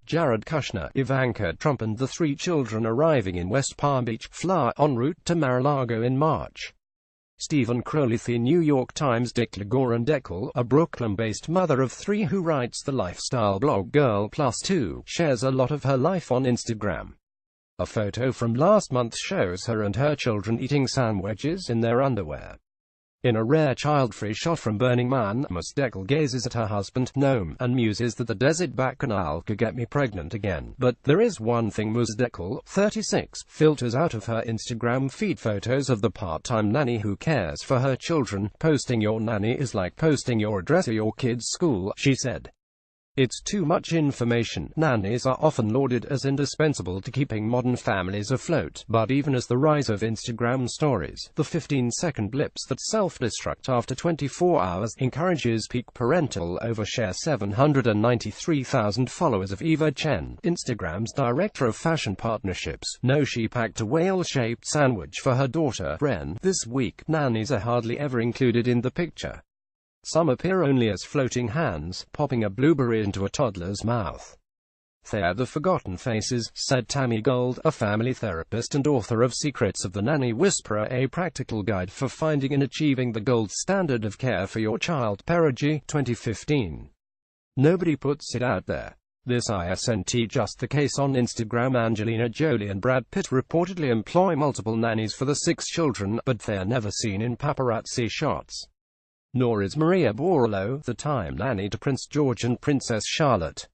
Jared Kushner, Ivanka Trump and the 3 children arriving in West Palm Beach, Florida, en route to Mar-a-Lago in March. Stephen Crowley. The New York Times. Dick Deckle, a Brooklyn-based mother of 3 who writes the lifestyle blog Girl Plus 2, shares a lot of her life on Instagram. A photo from last month shows her and her children eating sandwiches in their underwear. In a rare child-free shot from Burning Man, Ms. Deckle gazes at her husband, Noam, and muses that the desert bacchanal could get me pregnant again. But there is one thing. Ms. Deckle, 36, filters out of her Instagram feed photos of the part-time nanny who cares for her children. Posting your nanny is like posting your address at your kid's school, she said. It's too much information. Nannies are often lauded as indispensable to keeping modern families afloat, but even as the rise of Instagram stories, the 15-second blips that self-destruct after 24 hours, encourages peak parental overshare. 793,000 followers of Eva Chen, Instagram's director of fashion partnerships, know she packed a whale-shaped sandwich for her daughter, Bren, this week. Nannies are hardly ever included in the picture. Some appear only as floating hands, popping a blueberry into a toddler's mouth. "They're the forgotten faces," said Tammy Gold, a family therapist and author of Secrets of the Nanny Whisperer, a practical guide for finding and achieving the gold standard of care for your child. Perigee, 2015. Nobody puts it out there. This isn't just the case on Instagram. Angelina Jolie and Brad Pitt reportedly employ multiple nannies for the 6 children, but they're never seen in paparazzi shots. Nor is Maria Borello, the time nanny to Prince George and Princess Charlotte.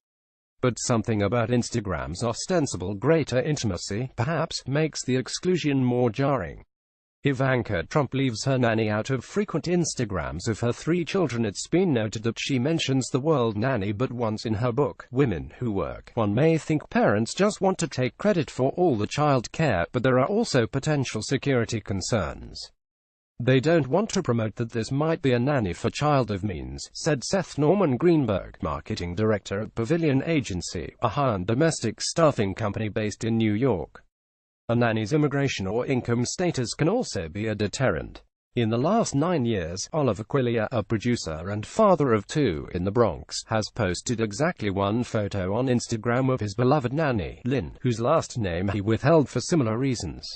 But something about Instagram's ostensible greater intimacy, perhaps, makes the exclusion more jarring. Ivanka Trump leaves her nanny out of frequent Instagrams of her 3 children. It's been noted that she mentions the word nanny but once in her book, Women Who Work. One may think parents just want to take credit for all the child care, but there are also potential security concerns. They don't want to promote that this might be a nanny for child of means, said Seth Norman Greenberg, marketing director at Pavilion Agency, a high-end domestic staffing company based in New York. A nanny's immigration or income status can also be a deterrent. In the last 9 years, Oliver Quillier, a producer and father of 2 in the Bronx, has posted exactly 1 photo on Instagram of his beloved nanny, Lynn, whose last name he withheld for similar reasons.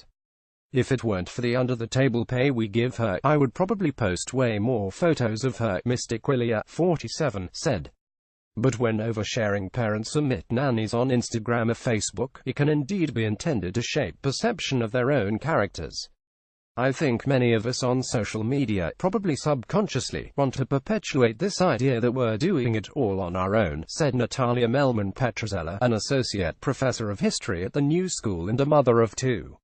"If it weren't for the under-the-table pay we give her, I would probably post way more photos of her," Mr. Quillier, 47, said. But when oversharing parents omit nannies on Instagram or Facebook, it can indeed be intended to shape perception of their own characters. "I think many of us on social media, probably subconsciously, want to perpetuate this idea that we're doing it all on our own," said Natalia Melman-Petrozella, an associate professor of history at the New School and a mother of 2.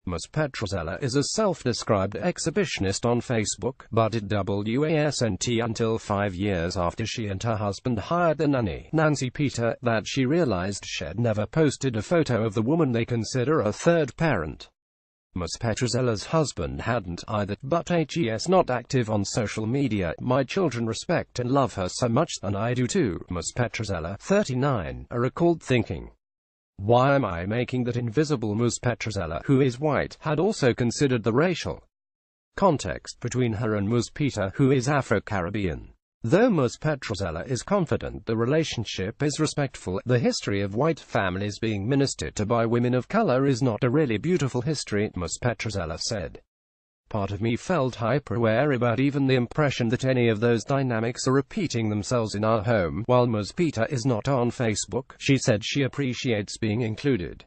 Ms. Petrozella is a self-described exhibitionist on Facebook, but it wasn't until 5 years after she and her husband hired the nanny, Nancy Peter, that she realized she'd never posted a photo of the woman they consider a third parent. Ms. Petrozella's husband hadn't either, but he's not active on social media. "My children respect and love her so much, and I do too," Ms. Petrozella, 39, recalled thinking. "Why am I making that invisible?" Ms. Petrozella, who is white, had also considered the racial context between her and Ms. Peter, who is Afro-Caribbean. Though Ms. Petrozella is confident the relationship is respectful, the history of white families being ministered to by women of color is not a really beautiful history, Ms. Petrozella said. "Part of me felt hyper-aware about even the impression that any of those dynamics are repeating themselves in our home." While Ms. Peter is not on Facebook, she said she appreciates being included.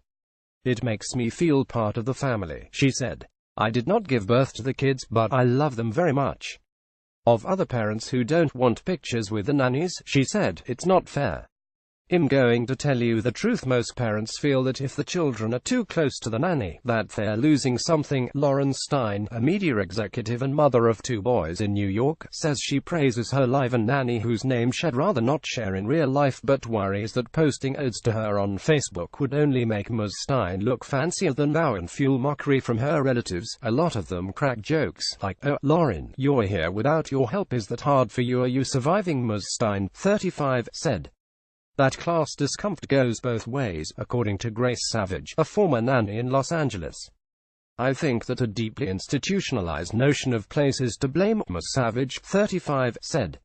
"It makes me feel part of the family," she said. "I did not give birth to the kids, but I love them very much." Of other parents who don't want pictures with the nannies, she said, "It's not fair. I'm going to tell you the truth, most parents feel that if the children are too close to the nanny, that they're losing something." Lauren Stein, a media executive and mother of 2 boys in New York, says she praises her live-in nanny whose name she'd rather not share in real life, but worries that posting ads to her on Facebook would only make Ms. Stein look fancier than thou and fuel mockery from her relatives. A lot of them crack jokes, like, "Oh, Lauren, you're here without your help. Is that hard for you? Are you surviving?" Ms. Stein, 35, said. That class discomfort goes both ways, according to Grace Savage, a former nanny in Los Angeles. "I think that a deeply institutionalized notion of place is to blame," Ms. Savage, 35, said.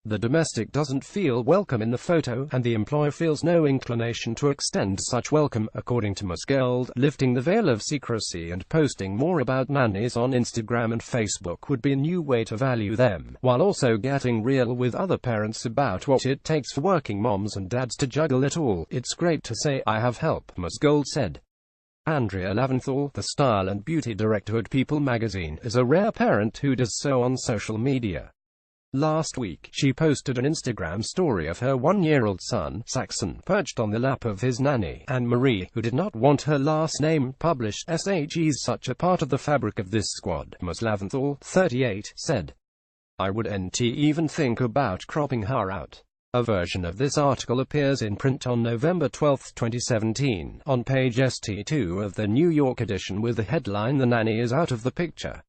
The domestic doesn't feel welcome in the photo, and the employer feels no inclination to extend such welcome, according to Ms. Gold. Lifting the veil of secrecy and posting more about nannies on Instagram and Facebook would be a new way to value them, while also getting real with other parents about what it takes for working moms and dads to juggle it all. It's great to say, "I have help," Ms. Gold said. Andrea Leventhal, the style and beauty director at People magazine, is a rare parent who does so on social media. Last week, she posted an Instagram story of her 1-year-old son, Saxon, perched on the lap of his nanny, Anne-Marie, who did not want her last name published. "She's such a part of the fabric of this squad," Ms. Leventhal, 38, said. "I wouldn't even think about cropping her out." A version of this article appears in print on November 12, 2017, on page ST2 of the New York edition with the headline "The nanny is out of the picture."